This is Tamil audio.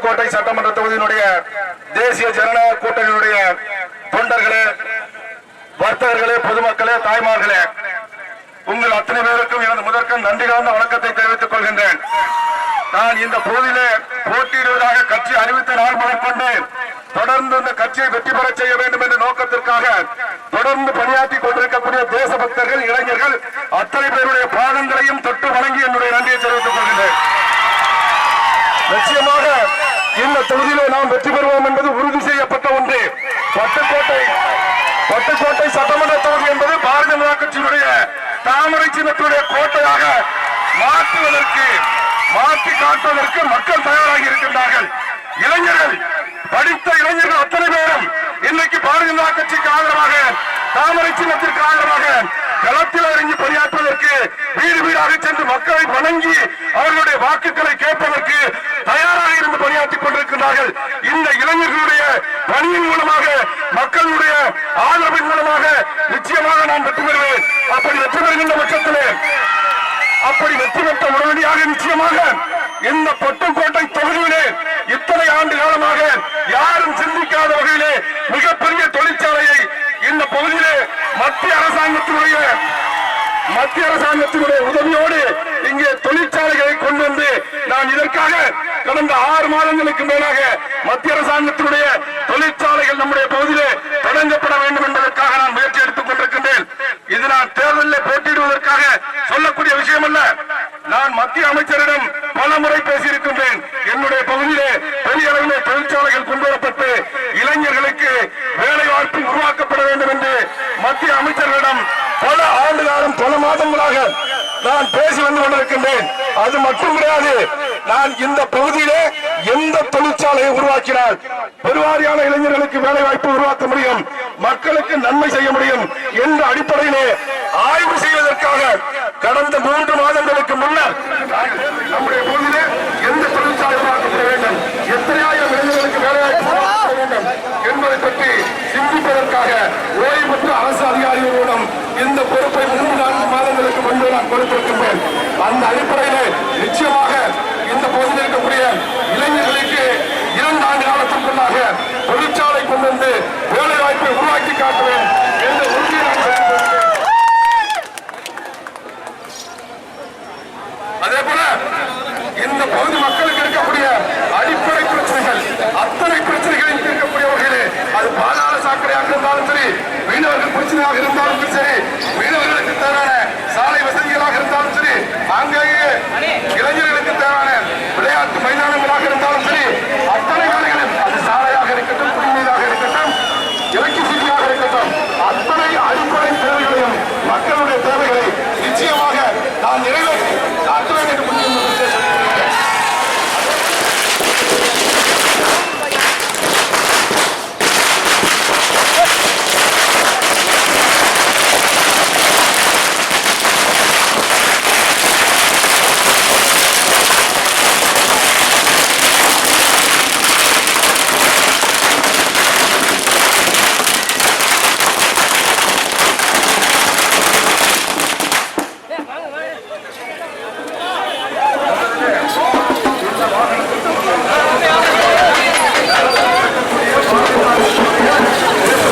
பட்டுக்கோட்டை சட்டமன்ற தொகுதியினுடைய தேசிய ஜனநாயக கூட்டணியினுடைய தொண்டர்களே, வர்த்தகர்களே, பொதுமக்களே, தாய்மார்களே, உங்கள் அத்தனை பேருக்கும் எனது முதற்கண் நன்றி கலந்த வணக்கத்தை தெரிவித்துக் கொள்கின்றேன். நான் இந்த பகுதியிலே போட்டியிடுவதாக கட்சி அறிவித்த நாள் முதற்கொண்டு தொடர்ந்து இந்த கட்சியை வெற்றி பெற செய்ய வேண்டும் என்ற நோக்கத்திற்காக தொடர்ந்து பணியாற்றி கொண்டிருக்கக்கூடிய தேசபக்தர்கள், இளைஞர்கள் அத்தனை பேருடைய பாதங்களையும் தொட்டு வணங்கி என்னுடைய நன்றியை தெரிவித்துக் கொள்கின்றேன். நிச்சயமாக இந்த தொகுதியிலே நாம் வெற்றி பெறுவோம் என்பது உறுதி செய்யப்பட்ட ஒன்று. பட்டுக்கோட்டை சட்டமன்ற தொகுதி என்பது பாரதிய ஜனதா கட்சியினுடைய தாமரை சின்னத்துடைய கோட்டையாக மாற்றி காட்டுவதற்கு மக்கள் தயாராகி இருக்கின்றார்கள். இளைஞர்கள், படித்த இளைஞர்கள் அத்தனை பேரும் இன்னைக்கு பாரதிய ஜனதா கட்சிக்கு ஆதரவாக, தாமரை சின்னத்திற்கு ஆதரவாக களத்தில் இறங்கி பணியாற்றுவதற்கு, வீடு வீடாக சென்று மக்களை வணங்கி அவர்களுடைய வாக்குகளை கேட்பதற்கு தயாராக இருந்து பணியாற்றிக் கொண்டிருக்கிறார்கள். இந்த இளைஞர்களுடைய பணியின் மூலமாக, மக்களுடைய ஆதரவின் மூலமாக நிச்சயமாக நான் வெற்றி பெறுவேன். அப்படி வெற்றி பெறுகின்ற பட்சத்திலே, அப்படி வெற்றி பெற்ற உடனடியாக நிச்சயமாக இந்த பட்டுக்கோட்டை தொகுதியிலே இத்தனை ஆண்டு காலமாக யாரும் சிந்திக்காத வகையிலே மிகப்பெரிய தொழிற்சாலையை இந்த பகுதியிலே மத்திய அரசாங்கத்தினுடைய உதவியோடு இங்கே தொழிற்சாலைகளை கொண்டு வந்து நான் இதற்காக கடந்த 6 மாதங்களுக்கு மேலாக மத்திய அரசாங்கத்தினுடைய தொழிற்சாலைகள் நம்முடைய பகுதியிலே தொடங்கப்பட வேண்டும் என்பதற்காக நான் முயற்சி எடுத்துக் கொண்டிருக்கின்றேன். இது நான் தேர்தலில் போட்டியிடுவதற்காக சொல்லக்கூடிய விஷயம் அல்ல. நான் மத்திய அமைச்சரிடம் பல முறை பேசியிருக்கின்றேன். என்னுடைய பகுதியிலே பெரிய அளவிலே தொழிற்சாலைகள் கொண்டுவரப்பட்டு இளைஞர்களுக்கு வேலை வாய்ப்பு உருவாக்கப்பட வேண்டும் என்று மத்திய அமைச்சர்களிடம் பல ஆண்டு காலம், பல மாதங்களாக நான் பேசி வந்து கொண்டிருக்கின்றேன். அது மட்டும் கிடையாது, நான் இந்த பகுதியிலே எந்த தொழிற்சாலையை உருவாக்கினால் பெருவாரியான இளைஞர்களுக்கு வேலை வாய்ப்பு உருவாக்க முடியும், மக்களுக்கு நன்மை செய்ய முடியும் என்ற அடிப்படையிலே ஆய்வு செய்வதற்காக கடந்த 3 மாதங்களுக்கு முன்னர் நம்முடைய பகுதியிலே எந்த தொழிற்சாலை உருவாக்கப்பட வேண்டும், எத்தனை ஆயிரம் இளைஞர்களுக்கு வேலை வாய்ப்பு உருவாக்க வேண்டும் என்பதை பற்றி சிந்திப்பதற்காக ஓய்வு பெற்ற அரசு அதிகாரிகளிடம் இந்த பொறுப்பை 3-4 மாதங்களுக்கு முன்பு நான் கொடுத்திருக்கின்றேன். அந்த அடிப்படையிலே நிச்சயமாக இந்த பகுதியில் இருக்கக்கூடிய இளைஞர்களுக்கு 2 ஆண்டு காலத்திற்குள்ளாக தொழிற்சாலை கொண்டு வந்து வேலை வாய்ப்பை உருவாக்கி காட்டுவேன்.